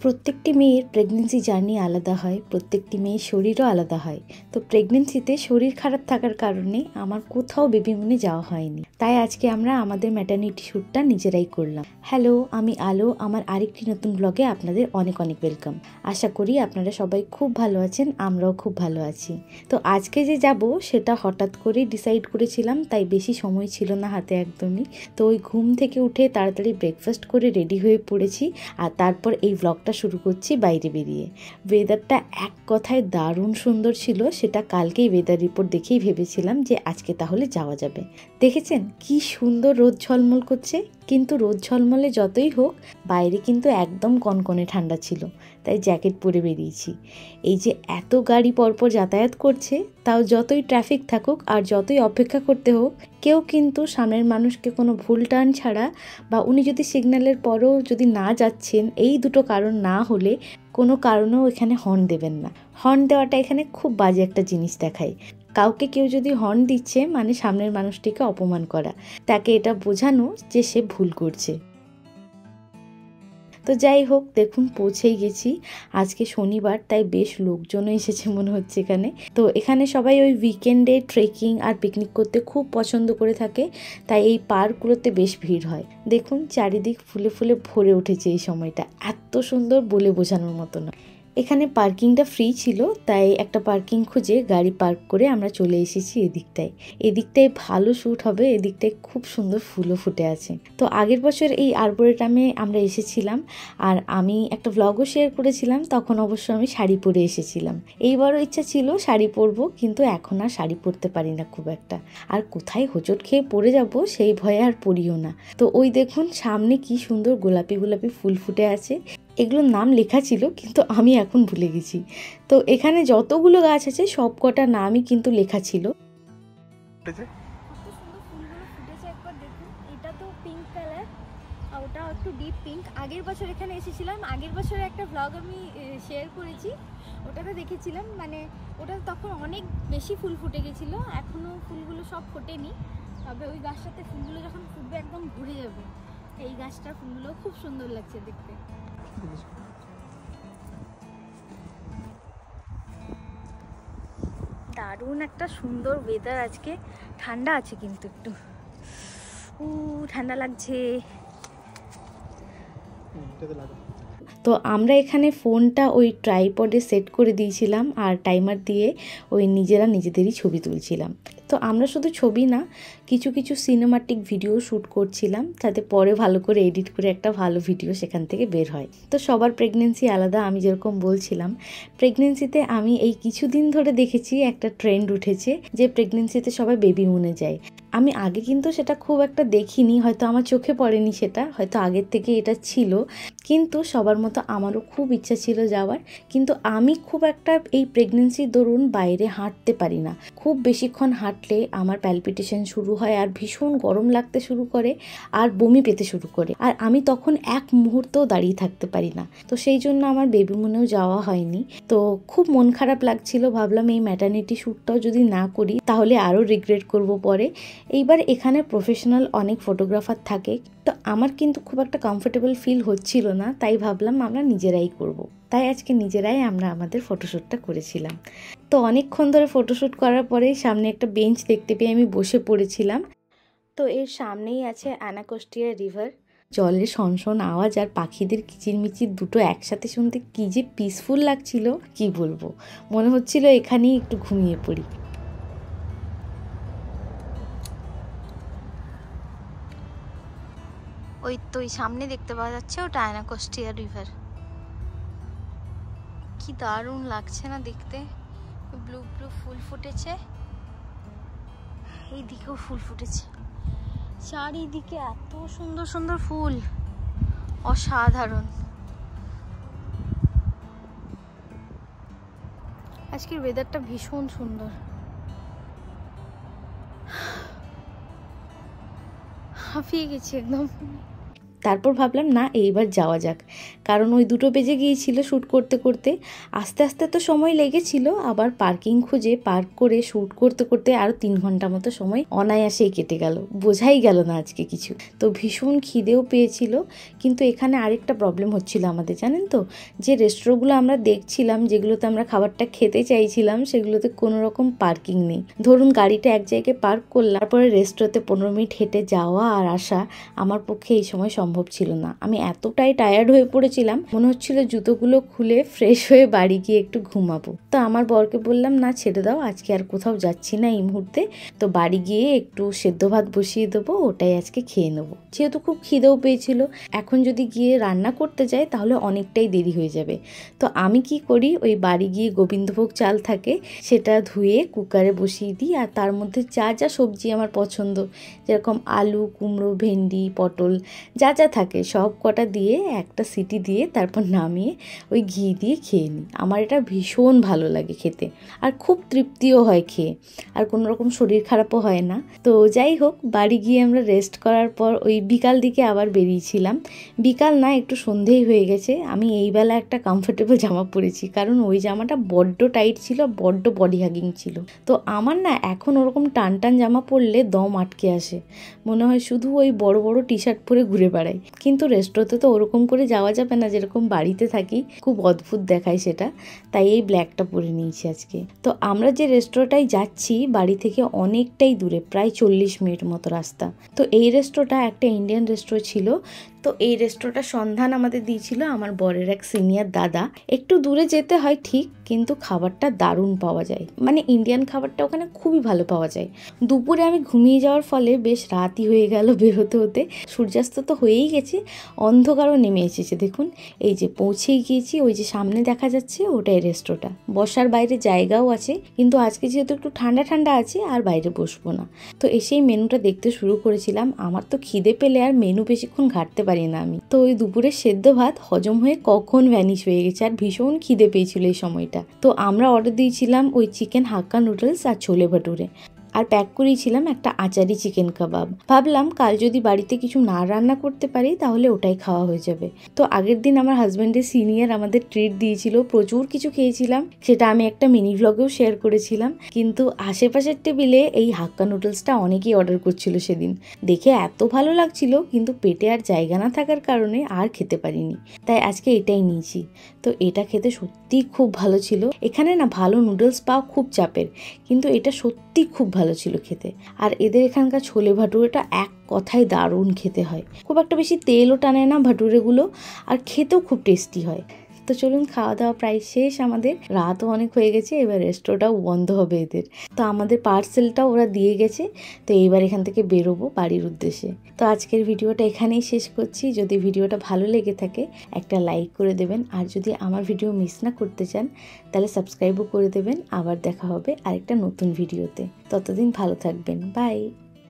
প্রত্যেকটি মেয়ের pregnancy journey আলাদা হয়, প্রত্যেকটি মেয়ের শরীরও আলাদা হয়। তো প্রেগনেন্সিতে শরীর খারাপ থাকার কারণে আমার কোথাও বেবি মুনে যাওয়া হয়নি। তাই আজকে আমরা আমাদের ম্যাটারনিটি শ্যুটটা নিজেরাই করলাম। হ্যালো, আমি আলো। আমার আরেকটি নতুন ব্লগে আপনাদের অনেক অনেক ওয়েলকাম। আশা করি আপনারা সবাই খুব ভালো আছেন, আমরাও খুব ভালো আছি। তো আজকে যে যাব সেটা হঠাৎ করে ডিসাইড করেছিলাম, তাই বেশি সময় ছিল না হাতে একদমই। তো ওই ঘুম থেকে উঠে তাড়াতাড়ি ব্রেকফাস্ট করে রেডি হয়ে পড়েছি, আর তারপর এই ব্লগটা শুরু করছি বাইরে বেরিয়ে। ওয়েদারটা এক কথায় দারুণ সুন্দর ছিল, সেটা কালকেই ওয়েদার রিপোর্ট দেখেই ভেবেছিলাম যে আজকে তাহলে যাওয়া যাবে। দেখেছেন কি সুন্দর রোদ ঝলমল করছে, কিন্তু রোদ ঝলমলে যতই হোক বাইরে কিন্তু একদম কনকনে ঠান্ডা ছিল, তাই জ্যাকেট পরে বেরিয়েছি। এই যে এত গাড়ি পরপর যাতায়াত করছে, তাও যতই ট্রাফিক থাকুক আর যতই অপেক্ষা করতে হোক, কেউ কিন্তু সামনের মানুষকে কোনো ভুল টার্ন ছাড়া বা উনি যদি সিগন্যালের পরও যদি না যাচ্ছেন, এই দুটো কারণ না হলে কোনো কারণেও এখানে হর্ন দেবেন না। হর্ন দেওয়াটা এখানে খুব বাজে একটা জিনিস দেখায়। কাউকে কেউ যদি হর্ন দিচ্ছে মানে সামনের মানুষটিকে অপমান করা, তাকে এটা বোঝানো যে সে ভুল করছে। তো যাই হোক, দেখুন পৌঁছেই গেছি। আজকে শনিবার, তাই বেশ লোকজনও এসেছে মনে হচ্ছে এখানে। তো এখানে সবাই ওই উইকেন্ডে ট্রেকিং আর পিকনিক করতে খুব পছন্দ করে থাকে, তাই এই পার্কগুলোতে বেশ ভিড় হয়। দেখুন চারিদিক ফুলে ফুলে ভরে উঠেছে এই সময়টা, এত সুন্দর বলে বোঝানোর মতো না। এখানে পার্কিংটা ফ্রি ছিল, তাই একটা পার্কিং খুঁজে গাড়ি পার্ক করে আমরা চলে এসেছি এদিকটায় ভালো শ্যুট হবে, এদিকটায় খুব সুন্দর ফুলও ফুটে আছে। তো আগের বছর এই আর্বোরেটামে আমরা এসেছিলাম, আর আমি একটা ব্লগও শেয়ার করেছিলাম, তখন অবশ্য আমি শাড়ি পরে এসেছিলাম। এইবারও ইচ্ছা ছিল শাড়ি পরবো, কিন্তু এখন আর শাড়ি পরতে পারি না খুব একটা, আর কোথায় হোঁচট খেয়ে পড়ে যাব সেই ভয়ে আর পরিও না। তো ওই দেখুন সামনে কি সুন্দর গোলাপি গোলাপি ফুল ফুটে আছে, এগুলোর নাম লেখা ছিল কিন্তু আমি এখন ভুলে গেছি। তো এখানে যতগুলো গাছ আছে সব কটা নামই কিন্তু লেখা ছিল। এটা তো পিঙ্ক কালার, ওটা একটু ডিপ পিঙ্ক। আগের বছর এখানে এসেছিলাম, আগের বছর একটা ব্লগ আমি শেয়ার করেছি, ওটাতে দেখেছিলাম মানে ওটা তখন অনেক বেশি ফুল ফুটে গেছিলো। এখনও ফুলগুলো সব ফোটেনি, তবে ওই গাছটাতে ফুলগুলো যখন ফুটবে একদম ভরে যাবে। এই গাছটার ফুলগুলো খুব সুন্দর লাগছে দেখতে। দারুণ একটা সুন্দর ওয়েদার আজকে, ঠান্ডা আছে কিন্তু একটু ঠান্ডা লাগছে। তো আমরা এখানে ফোনটা ওই ট্রাইপডে সেট করে দিয়েছিলাম, আর টাইমার দিয়ে ওই নিজেরা নিজেদেরই ছবি তুলছিলাম। তো আমরা শুধু ছবি না, কিছু কিছু সিনেমাটিক ভিডিও শ্যুট করছিলাম, যাতে পরে ভালো করে এডিট করে একটা ভালো ভিডিও সেখান থেকে বের হয়। তো সবার প্রেগনেন্সি আলাদা, আমি যেরকম বলছিলাম, প্রেগনেন্সিতে আমি এই কিছুদিন ধরে দেখেছি একটা ট্রেন্ড উঠেছে যে প্রেগনেন্সিতে সবাই বেবি মুনে যায়। আমি আগে কিন্তু সেটা খুব একটা দেখিনি, হয়তো আমার চোখে পড়েনি, সেটা হয়তো আগের থেকে এটা ছিল, কিন্তু সবার মতো আমারও খুব ইচ্ছা ছিল যাওয়ার। কিন্তু আমি খুব একটা এই প্রেগনেন্সির দরুন বাইরে হাঁটতে পারি না, খুব বেশিক্ষণ হাঁটলে আমার প্যালপিটেশন শুরু হয়, আর ভীষণ গরম লাগতে শুরু করে, আর বমি পেতে শুরু করে, আর আমি তখন এক মুহূর্তও দাঁড়িয়ে থাকতে পারি না। তো সেই জন্য আমার বেবি মুনেও যাওয়া হয়নি। তো খুব মন খারাপ লাগছিল, ভাবলাম এই ম্যাটারনিটি শ্যুটটাও যদি না করি তাহলে আরও রিগ্রেট করব পরে। এইবার এখানে প্রফেশনাল অনেক ফটোগ্রাফার থাকে, তো আমার কিন্তু খুব একটা কমফোর্টেবল ফিল হচ্ছিল না, তাই ভাবলাম আমরা নিজেরাই করব। তাই আজকে নিজেরাই আমরা আমাদের ফটোশ্যুটটা করেছিলাম। তো অনেকক্ষণ ধরে ফটোশ্যুট করার পরে সামনে একটা বেঞ্চ দেখতে পেয়ে আমি বসে পড়েছিলাম। তো এর সামনেই আছে অ্যানাকোস্টিয়া রিভার। জলের সনসন আওয়াজ আর পাখিদের কিচিরমিচির দুটো একসাথে শুনতে কি যে পিসফুল লাগছিল কি বলবো, মনে হচ্ছিল এখানেই একটু ঘুমিয়ে পড়ি। ওই তো ওই সামনে দেখতে পাওয়া যাচ্ছে ওটা অ্যানাকোস্টিয়া রিভার। কি দারুণ লাগছে না দেখতে, ব্লু ব্লু ফুল ফুটেছে, এই দিকেও ফুল ফুটেছে, চারিদিকে এত সুন্দর সুন্দর ফুল, অসাধারণ। আজকের ওয়েদারটা ভীষণ সুন্দর, হাঁপিয়ে গেছি একদম। তারপর ভাবলাম না এইবার যাওয়া যাক, কারণ ওই 2টো বেজে গিয়েছিল শ্যুট করতে করতে। আস্তে আস্তে তো সময় লেগেছিল, আবার পার্কিং খুঁজে পার্ক করে শ্যুট করতে করতে আরও 3 ঘন্টা মতো সময় অনায়াসেই কেটে গেল, বোঝাই গেল না আজকে কিছু। তো ভীষণ খিদেও পেয়েছিল, কিন্তু এখানে আরেকটা প্রবলেম হচ্ছিল আমাদের, জানেন তো, যে রেস্টুরেন্টগুলো আমরা দেখছিলাম, যেগুলোতে আমরা খাবারটা খেতে চাইছিলাম, সেগুলোতে কোনো রকম পার্কিং নেই। ধরুন গাড়িটা এক জায়গায় পার্ক করলাম, তারপরে রেস্টুরেন্টে 15 মিনিট হেঁটে যাওয়া আর আসা আমার পক্ষে এই সময় সম্ভব ছিল না। আমি এতটাই টায়ার্ড হয়ে পড়েছিলাম, মনে হচ্ছিল জুতোগুলো খুলে ফ্রেশ হয়ে বাড়ি গিয়ে একটু ঘুমাবো। তো আমার বরকে বললাম, না ছেড়ে দাও, আজকে আর কোথাও যাচ্ছি না এই মুহূর্তে, তো বাড়ি গিয়ে একটু সেদ্ধ ভাত বসিয়ে দেবো, ওটাই আজকে খেয়ে নেবো। যেহেতু খুব খিদেও পেয়েছিল, এখন যদি গিয়ে রান্না করতে যাই তাহলে অনেকটাই দেরি হয়ে যাবে। তো আমি কি করি, ওই বাড়ি গিয়ে গোবিন্দভোগ চাল থাকে সেটা ধুয়ে কুকারে বসিয়ে দিই, আর তার মধ্যে যা যা সবজি আমার পছন্দ, যেরকম আলু, কুমড়ো, ভেন্ডি, পটল যা যা থাকে সব কটা দিয়ে একটা সিটি দিয়ে তারপর নামিয়ে ওই ঘি দিয়ে খেয়ে নিই। আমার এটা ভীষণ ভালো লাগে খেতে, আর খুব তৃপ্তিও হয় খেয়ে, আর কোনো রকম শরীর খারাপও হয় না। তো যাই হোক, বাড়ি গিয়ে আমরা রেস্ট করার পর ওই বিকাল দিকে আবার বেরিয়েছিলাম। বিকাল না, একটু সন্ধেই হয়ে গেছে। আমি এই বেলা একটা কমফোর্টেবল জামা পরেছি, কারণ ওই জামাটা বড্ড টাইট ছিল, বড্ড বডি হাগিং ছিল। তো আমার না এখন ওরকম টান টান জামা পরলে দম আটকে আসে, মনে হয় শুধু ওই বড় বড় টি শার্ট পরে ঘুরে বেড়াই। কিন্তু রেস্টুরেন্টে তো ওরকম করে যাওয়া যাবে না, যেরকম বাড়িতে থাকি, খুব অদ্ভুত দেখায় সেটা, তাই এই ব্ল্যাকটা পরে নিয়েছি আজকে। তো আমরা যে রেস্টুরেন্টটায় যাচ্ছি বাড়ি থেকে অনেকটাই দূরে, প্রায় 40 মিনিট মতো রাস্তা। তো এই রেস্টুরেন্টটা একটা ইন্ডিয়ান রেস্টুরেন্ট ছিল। তো এই রেস্টুরেন্টটার সন্ধান আমাদের দিয়েছিল আমার বরের এক সিনিয়র দাদা। একটু দূরে যেতে হয় ঠিক, কিন্তু খাবারটা দারুণ পাওয়া যায়, মানে ইন্ডিয়ান খাবারটা ওখানে খুবই ভালো পাওয়া যায়। দুপুরে আমি ঘুমিয়ে যাওয়ার ফলে বেশ রাতই হয়ে গেল বেরোতে হতে, সূর্যাস্ত তো হয়েই গেছে, অন্ধকারও নেমে এসেছে। দেখুন এই যে পৌঁছেই গিয়েছি, ওই যে সামনে দেখা যাচ্ছে ওটাই রেস্টুরেন্টটা। বসার বাইরে জায়গাও আছে, কিন্তু আজকে যেহেতু একটু ঠান্ডা ঠান্ডা আছে আর বাইরে বসবো না। তো এসেই মেনুটা দেখতে শুরু করেছিলাম। আমার তো খিদে পেলে আর মেনু বেশিক্ষণ ঘাটতে পারি না আমি। তো ওই দুপুরে সেদ্ধ ভাত হজম হয়ে কখন ভ্যানিশ হয়ে গেছে, আর ভীষণ খিদে পেয়েছিল এই সময়টা। তো আমরা অর্ডার দিয়েছিলাম ওই চিকেন হাক্কা নুডলস আর ছোলে ভাটুরে, আর প্যাক করেছিলাম একটা আচারি চিকেন কাবাব। ভাবলাম কাল যদি বাড়িতে কিছু না রান্না করতে পারি তাহলে ওটাই খাওয়া হয়ে যাবে। তো আগের দিন আমার হাজব্যান্ডের সিনিয়র আমাদের ট্রিট দিয়েছিল, প্রচুর কিছু খেয়েছিলাম, সেটা আমি একটা মিনি ভ্লগেও শেয়ার করেছিলাম। কিন্তু আশেপাশের টেবিলে এই হাক্কা নুডলসটা অনেকেই অর্ডার করছিল সেদিন, দেখে এত ভালো লাগছিল, কিন্তু পেটে আর জায়গা না থাকার কারণে আর খেতে পারিনি, তাই আজকে এটাই নিয়েছি। তো এটা খেতে সত্যি খুব ভালো ছিল। এখানে না ভালো নুডলস পাওয়া খুব চাপের, কিন্তু এটা সত্যি খুব ভালো ছিল খেতে। আর এদের এখানকার ছোলে ভাটুরেটা এক কথায় দারুণ খেতে হয়, খুব একটা বেশি তেলও টানে না ভাটুরেগুলো, আর খেতেও খুব টেস্টি হয়। তো চলুন, খাওয়া দাওয়া প্রায় শেষ আমাদের, রাতও অনেক হয়ে গেছে, এবার রেস্টুরেন্টটাও বন্ধ হবে এদের। তো আমাদের পার্সেলটাও ওরা দিয়ে গেছে, তো এইবার এখান থেকে বেরোবো বাড়ির উদ্দেশ্যে। তো আজকের ভিডিওটা এখানেই শেষ করছি। যদি ভিডিওটা ভালো লেগে থাকে একটা লাইক করে দেবেন, আর যদি আমার ভিডিও মিস না করতে চান তাহলে সাবস্ক্রাইবও করে দেবেন। আবার দেখা হবে আরেকটা নতুন ভিডিওতে, ততদিন ভালো থাকবেন, বাই।